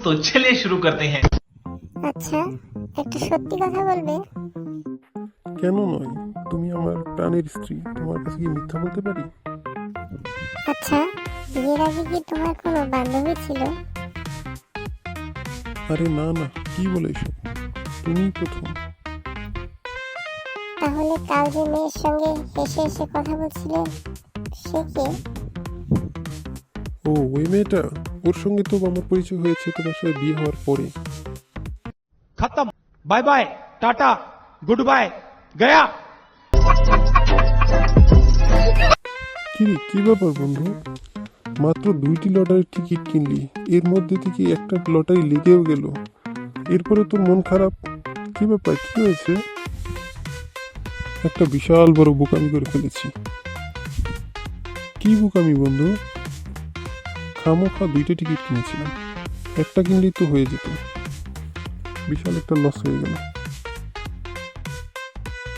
तो चलिए शुरू करते हैं। আচ্ছা, একটু সত্যি কথা বলবে? কেন নয়? তুমি আমার প্রাণের স্ত্রী, তোমার কাছে কি মিথ্যা বলতে পারি? আচ্ছা, বিয়ের আগে কি তোমার কোনো বান্ধবী ছিল? আরে না না, কি বলে এসব? তুমিই প্রথম। তাহলে কাল যে মেয়ের সঙ্গে হেসে হেসে কথা বলছিলে সে কে? ও, ওই মেয়েটা? ওর সঙ্গে তো আমার পরিচয় হয়েছে তোমার সাথে বিয়ে হওয়ার পরে। खत्म, bye bye, tata, goodbye, गया। কি ব্যাপার বন্ধু? মাত্র 2টি লটারির টিকিট কিনলি, এর মধ্যে থেকে একটা লটারি লেগেও গেল, এরপরে তোর মন খারাপ? কি ব্যাপার, কি হয়েছে? একটা বিশাল বড় বোকামি করে ফেলেছি। কি বোকামি বন্ধু? খামোখা 2টা টিকিট কিনেছিলাম, একটা কিনলেই তো হয়ে যেত, বিশাল একটা লস হয়ে গেল।